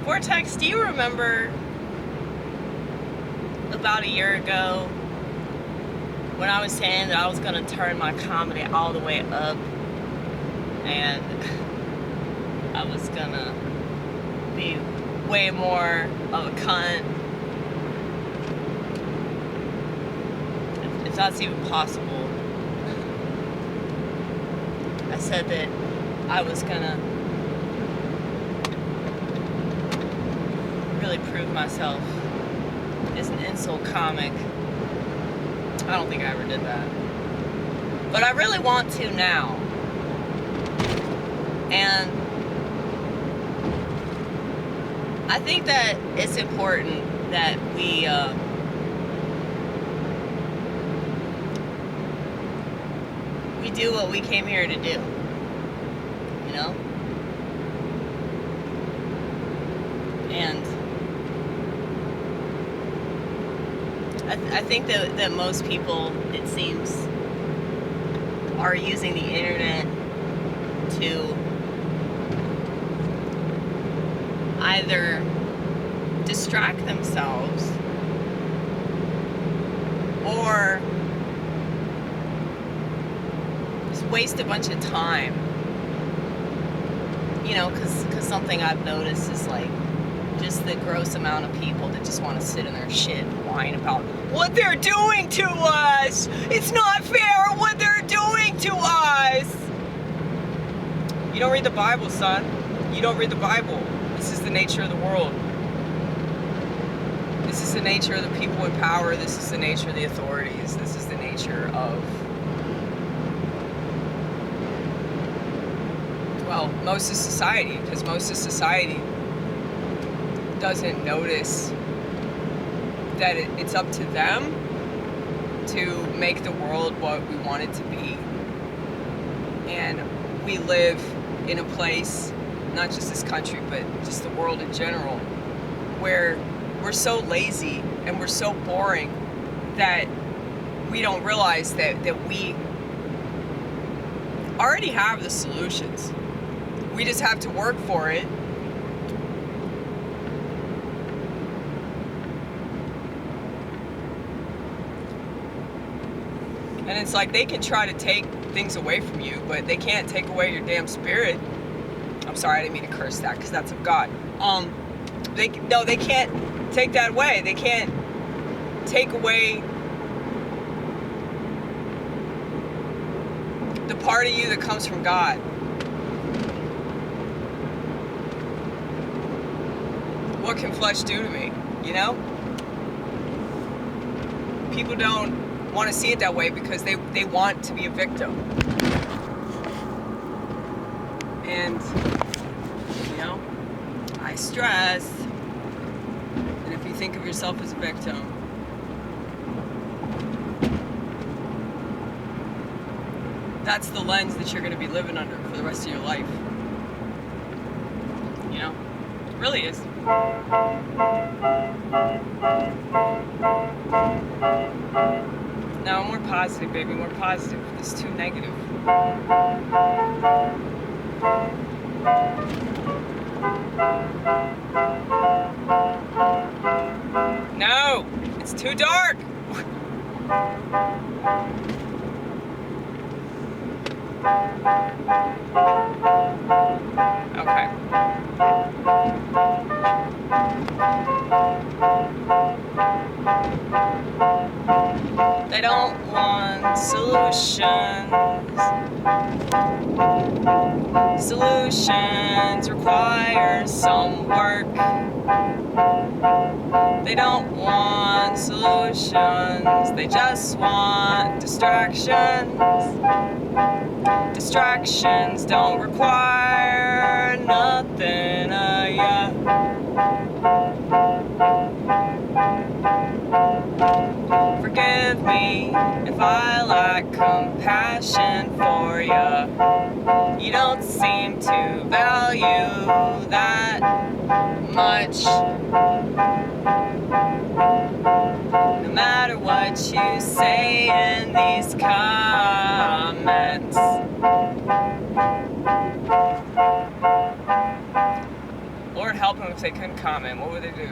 Vortex, do you remember about a year ago when I was saying that I was going to turn my comedy all the way up and I was going to be way more of a cunt? If that's even possible. I said that I was going to really prove myself as an insult comic. I don't think I ever did that. But I really want to now. And I think that it's important that we do what we came here to do. You know? And I think that most people, it seems, are using the internet to either distract themselves or just waste a bunch of time. You know, because something I've noticed is like just the gross amount of people that just want to sit in their shit and whine about what they're doing to us. It's not fair what they're doing to us. You don't read the Bible, son. You don't read the Bible. This is the nature of the world. This is the nature of the people in power. This is the nature of the authorities. This is the nature of, well, most of society, because most of society doesn't notice that it's up to them to make the world what we want it to be. And we live in a place, not just this country, but just the world in general, where we're so lazy and we're so boring that we don't realize that we already have the solutions. We just have to work for it. And it's like they can try to take things away from you, but they can't take away your damn spirit. I'm sorry, I didn't mean to curse that, because that's of God. They can't take that away. They can't take away the part of you that comes from God. What can flesh do to me? You know? People don't want to see it that way because they want to be a victim. And, you know, I stress that if you think of yourself as a victim, that's the lens that you're going to be living under for the rest of your life. You know? It really is. No, more positive, baby, more positive. It's too negative. No, it's too dark. Okay. They don't want solutions. Solutions require some work. They don't want solutions. They just want distractions. Distractions don't require nothing of ya. Forgive me if I lack compassion for ya. You don't seem to value that much. No matter what you say in these comments. Lord help them if they couldn't comment? What would they do?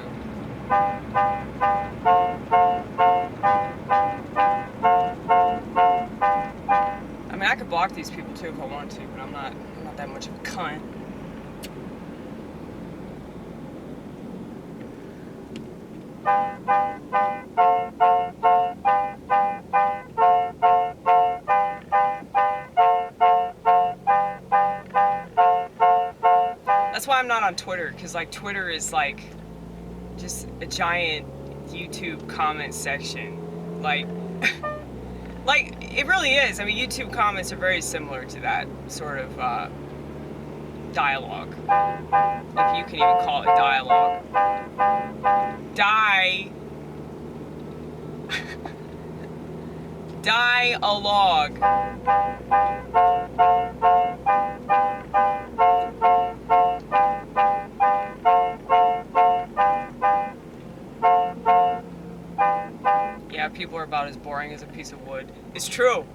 I mean, I could block these people too if I want to, but I'm not that much of a cunt. That's why I'm not on Twitter, because like Twitter is like just a giant YouTube comment section. Like like it really is. I mean, YouTube comments are very similar to that sort of dialogue, if you can even call it dialogue. Dialogue. Yeah, people are about as boring as a piece of wood. It's true.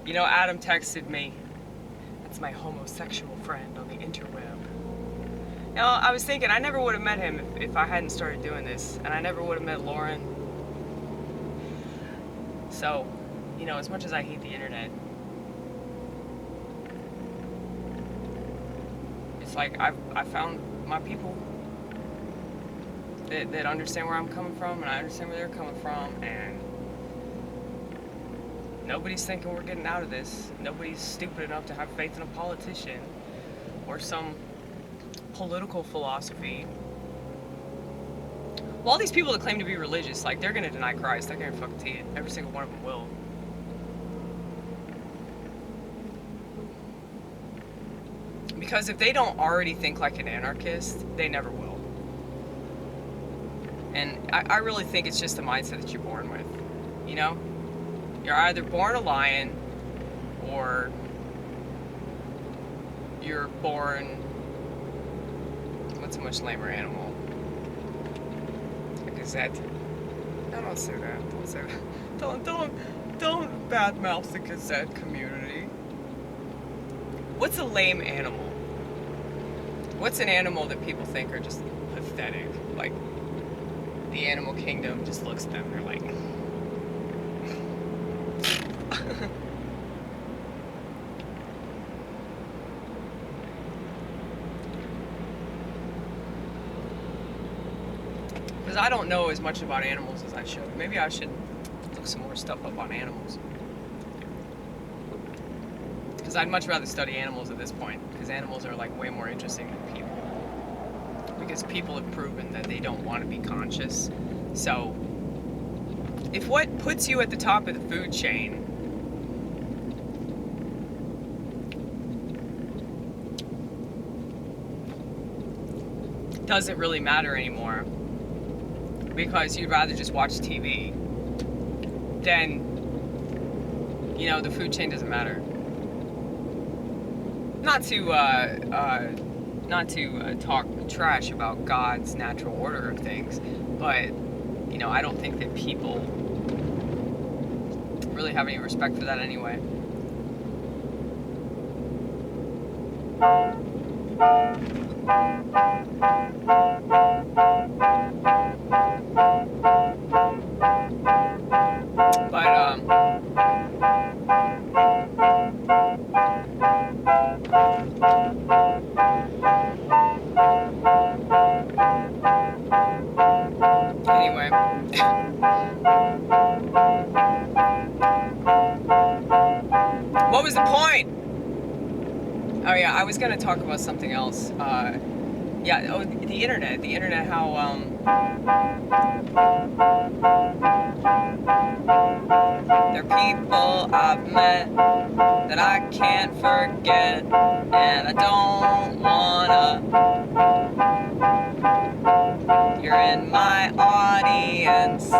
You know, Adam texted me. That's my homosexual friend on the interweb. You know, I was thinking I never would have met him if I hadn't started doing this, and I never would have met Lauren. So, you know, as much as I hate the internet, it's like I found my people that understand where I'm coming from, and I understand where they're coming from, and nobody's thinking we're getting out of this. Nobody's stupid enough to have faith in a politician or some political philosophy. Well, all these people that claim to be religious, like, they're gonna deny Christ. They're gonna fucking see it. Every single one of them will. Because if they don't already think like an anarchist, they never will. And I really think it's just the mindset that you're born with, you know? You're either born a lion, or you're born, what's a much lamer animal? A gazette. No, don't say that. Don't say that. Don't badmouth the gazette community. What's a lame animal? What's an animal that people think are just pathetic? Like, the animal kingdom just looks at them, they're like... Because I don't know as much about animals as I should. Maybe I should look some more stuff up on animals. Because I'd much rather study animals at this point, because animals are like way more interesting than people. Because people have proven that they don't want to be conscious. So, if what puts you at the top of the food chain doesn't really matter anymore, because you'd rather just watch TV, then, you know, the food chain doesn't matter. Not to talk trash about God's natural order of things, but, you know, I don't think that people really have any respect for that anyway. Anyway. What was the point? Oh yeah, I was gonna talk about something else. Yeah, oh, the internet, how, there are people I've met that I can't forget, and I don't wanna. You're in my audience.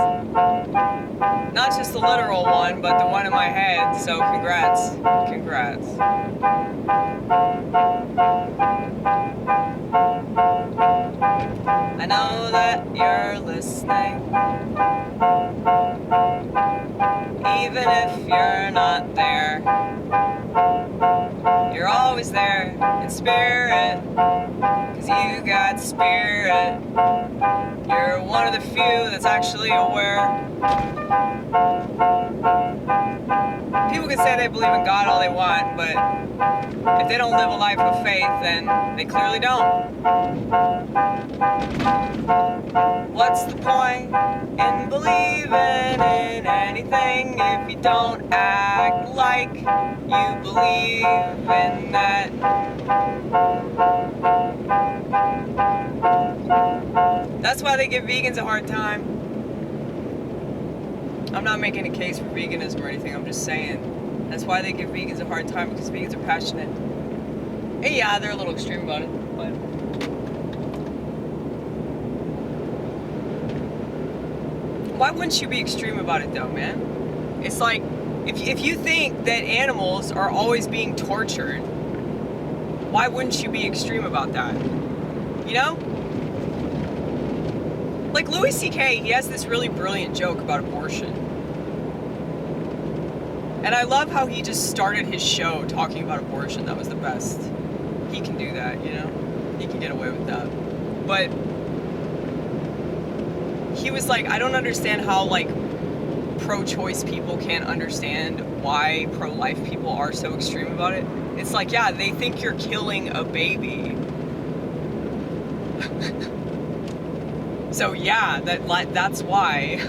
Not just the literal one, but the one in my head, so congrats. Congrats. I know that you're listening, even if you're not there. You're always there in spirit, 'cause you got spirit. You're one of the few that's actually aware. People can say they believe in God all they want, but if they don't live a life of faith, then they clearly don't. What's the point in believing in anything if you don't act like you believe in that? That's why they give vegans a hard time. I'm not making a case for veganism or anything, I'm just saying. That's why they give vegans a hard time, because vegans are passionate. And yeah, they're a little extreme about it, but... why wouldn't you be extreme about it though, man? It's like, if you think that animals are always being tortured, why wouldn't you be extreme about that? You know? Like Louis C.K., he has this really brilliant joke about abortion. And I love how he just started his show talking about abortion. That was the best. He can do that, you know? He can get away with that. But he was like, I don't understand how, like, pro-choice people can't understand why pro-life people are so extreme about it. It's like, yeah, they think you're killing a baby. So yeah, that's why.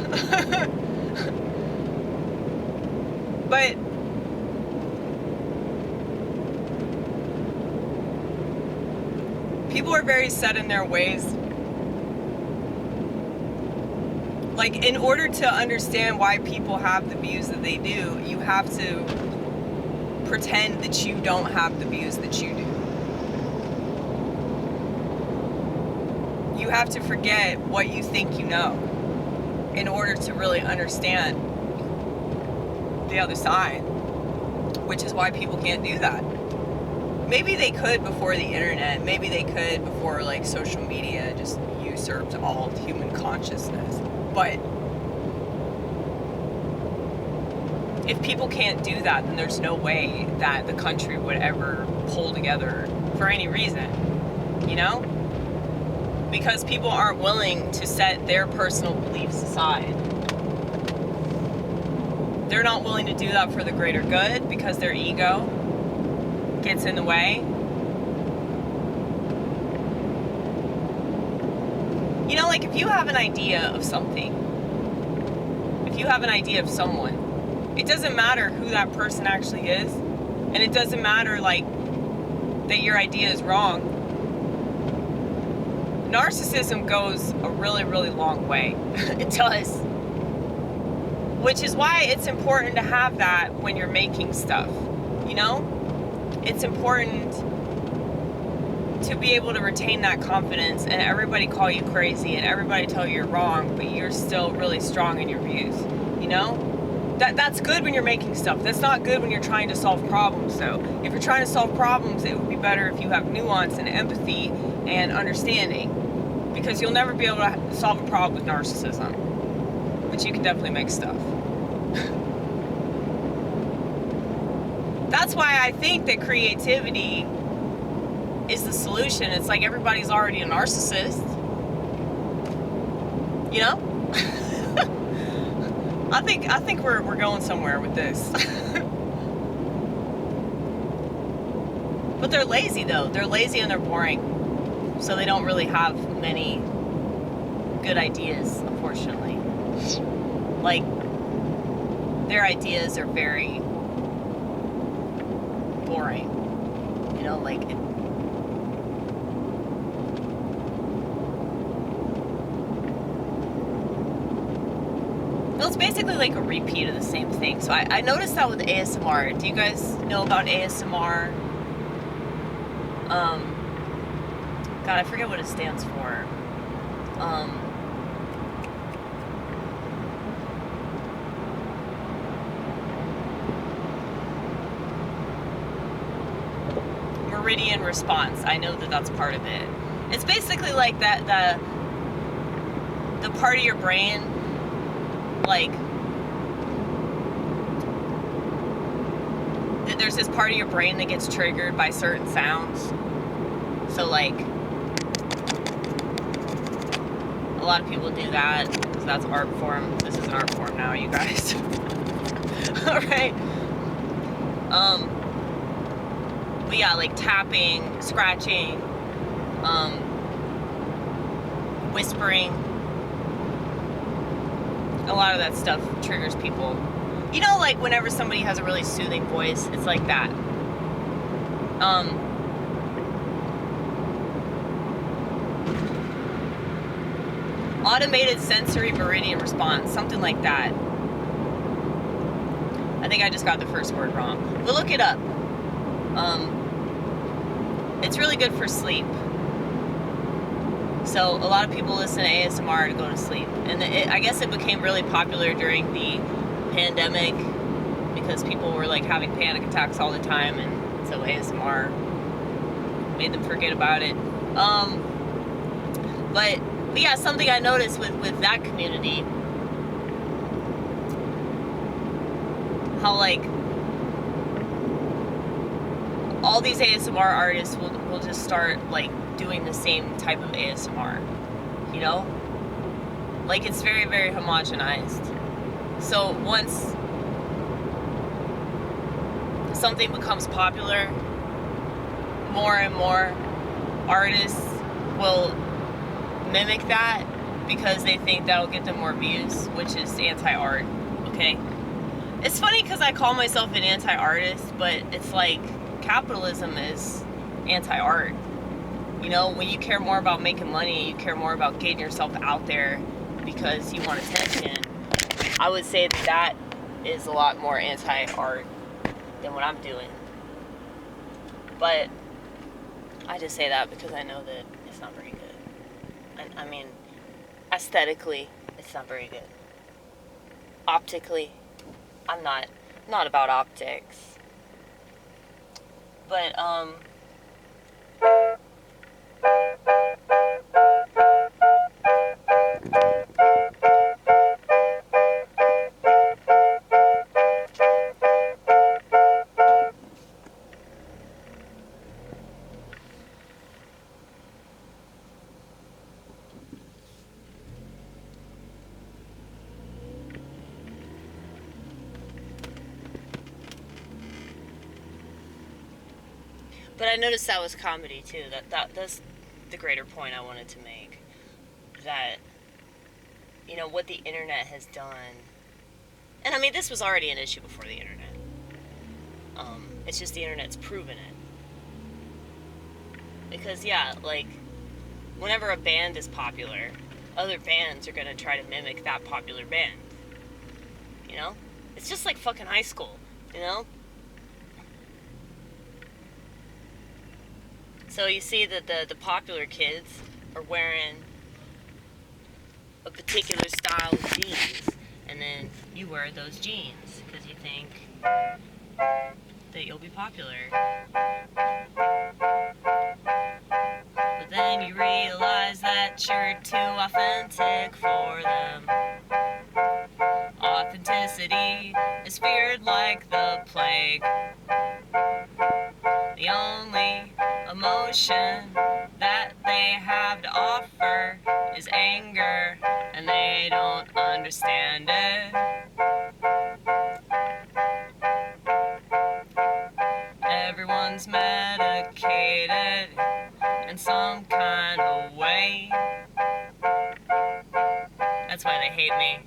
But people are very set in their ways. Like, in order to understand why people have the views that they do, you have to pretend that you don't have the views that you do. You have to forget what you think you know in order to really understand the other side, which is why people can't do that. Maybe they could before the internet, maybe they could before, like, social media just usurped all human consciousness. But if people can't do that, then there's no way that the country would ever pull together for any reason, you know? Because people aren't willing to set their personal beliefs aside. They're not willing to do that for the greater good because their ego gets in the way. You know, like, if you have an idea of something, if you have an idea of someone, it doesn't matter who that person actually is, and it doesn't matter, like, that your idea is wrong. Narcissism goes a really, really long way. It does. Which is why it's important to have that when you're making stuff, you know? It's important to be able to retain that confidence and everybody call you crazy and everybody tell you you're wrong, but you're still really strong in your views, you know? That's good when you're making stuff. That's not good when you're trying to solve problems, though. If you're trying to solve problems, it would be better if you have nuance and empathy and understanding, because you'll never be able to solve a problem with narcissism, but you can definitely make stuff. That's why I think that creativity is the solution. It's like everybody's already a narcissist, you know? I think we're going somewhere with this. But they're lazy though. They're lazy and they're boring. So they don't really have many good ideas, unfortunately. Like, their ideas are very boring. You know, like, it's basically like a repeat of the same thing. So I noticed that with ASMR. Do you guys know about ASMR? God, I forget what it stands for. Meridian response. I know that that's part of it. It's basically like that the part of your brain, like, there's this part of your brain that gets triggered by certain sounds. So like, a lot of people do that, because that's art form. This is an art form now, you guys. Alright. But yeah, like tapping, scratching, whispering. A lot of that stuff triggers people. You know, like whenever somebody has a really soothing voice, it's like that. Automated sensory meridian response, something like that. I think I just got the first word wrong. But look it up. It's really good for sleep. So a lot of people listen to ASMR to go to sleep. And I guess it became really popular during the pandemic because people were like having panic attacks all the time, and so ASMR made them forget about it. But yeah, something I noticed with that community, how like all these ASMR artists will just start like doing the same type of ASMR, you know? Like it's very, very homogenized. So once something becomes popular, more and more artists will mimic that because they think that'll get them more views, which is anti-art, okay? It's funny because I call myself an anti-artist, but it's like capitalism is anti-art. You know, when you care more about making money, you care more about getting yourself out there because you want attention, I would say that is a lot more anti-art than what I'm doing. But I just say that because I know that it's not very good. I mean, aesthetically, it's not very good. Optically, I'm not about optics. But, But I noticed that was comedy too. That's the greater point I wanted to make. That, you know, what the internet has done. And I mean, this was already an issue before the internet. It's just the internet's proven it. Because yeah, like, whenever a band is popular, other bands are gonna try to mimic that popular band. You know? It's just like fucking high school, you know? So you see that the popular kids are wearing a particular style of jeans, and then you wear those jeans because you think that you'll be popular. But then you realize that you're too authentic for them. Authenticity is feared like the plague. The only emotion that they have to offer is anger, and they don't understand it. Everyone's medicated in some kind of way. That's why they hate me.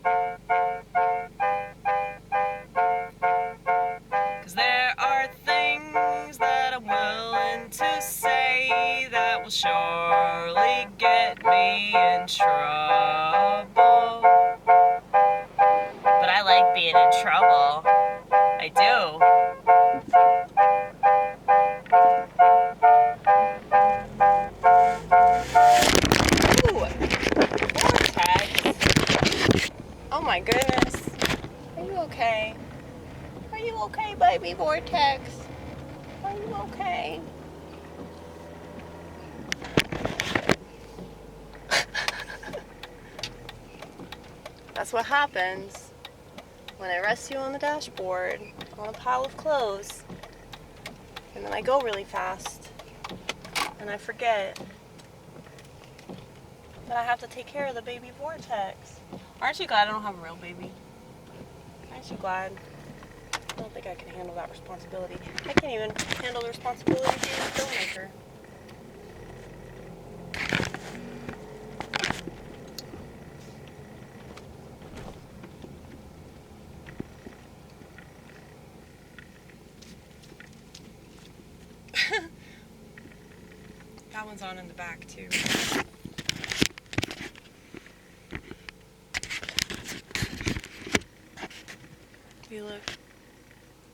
'Cause there are things that I'm willing to say that will surely get me in trouble. But I like being in trouble. I do. Ooh, vortex. Oh my goodness. Are you okay? Are you okay, baby vortex? Are you okay? That's what happens when I rest you on the dashboard on a pile of clothes. And then I go really fast. And I forget that I have to take care of the baby vortex. Aren't you glad I don't have a real baby? Aren't you glad? I don't think I can handle that responsibility. I can't even handle the responsibility of being a filmmaker. That one's on in the back too. Hey, look.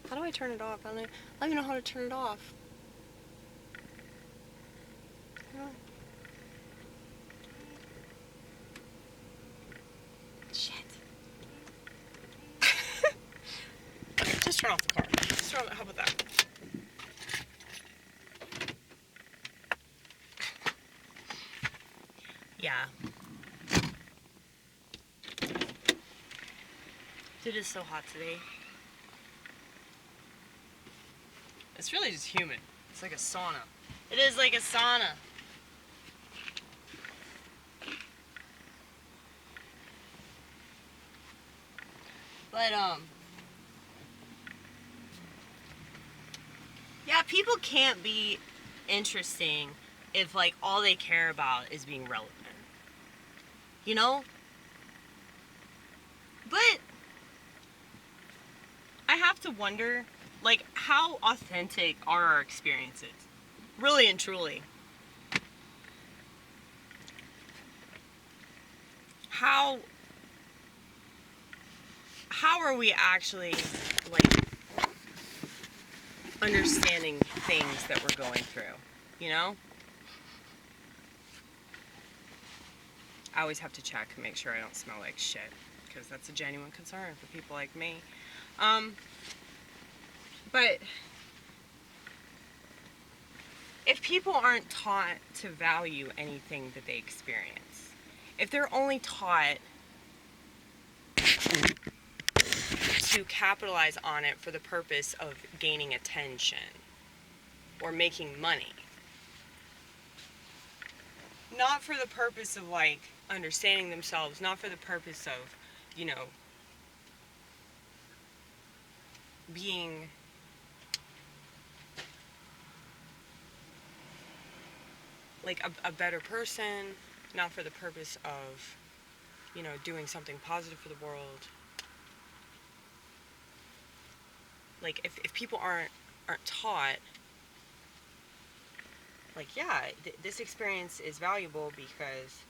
How do I turn it off? I don't even know how to turn it off. Shit. Just turn off the car. Just turn off, how about that? Yeah. It is so hot today. It's really just humid. It's like a sauna. It is like a sauna. But, yeah, people can't be interesting if, like, all they care about is being relevant. You know? But I have to wonder, like, how authentic are our experiences? Really and truly. How are we actually, like, understanding things that we're going through, you know? I always have to check and make sure I don't smell like shit, because that's a genuine concern for people like me. But if people aren't taught to value anything that they experience, if they're only taught to capitalize on it for the purpose of gaining attention or making money, not for the purpose of, like, understanding themselves, not for the purpose of, you know, being like a better person, not for the purpose of, you know, doing something positive for the world. Like, if people aren't taught, like, yeah, this experience is valuable because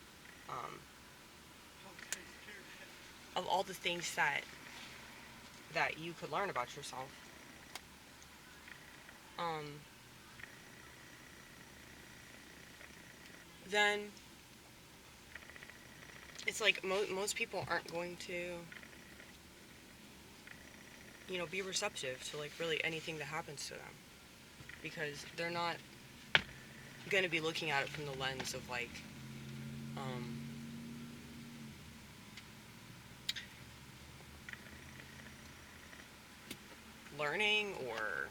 of all the things that you could learn about yourself. Then it's like most people aren't going to, you know, be receptive to, like, really anything that happens to them, because they're not going to be looking at it from the lens of, like, learning or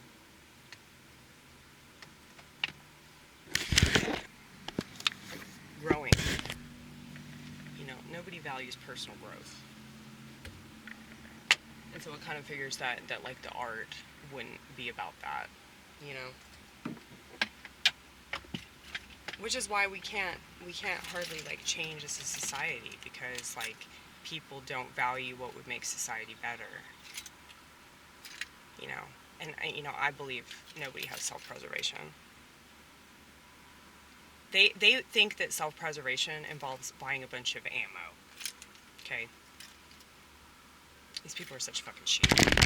growing. You know, nobody values personal growth. And so it kind of figures that like, the art wouldn't be about that, you know? Which is why we can't hardly, like, change as a society, because, like, people don't value what would make society better. You know, and, you know, I believe nobody has self-preservation. They think that self-preservation involves buying a bunch of ammo. Okay? These people are such fucking shit.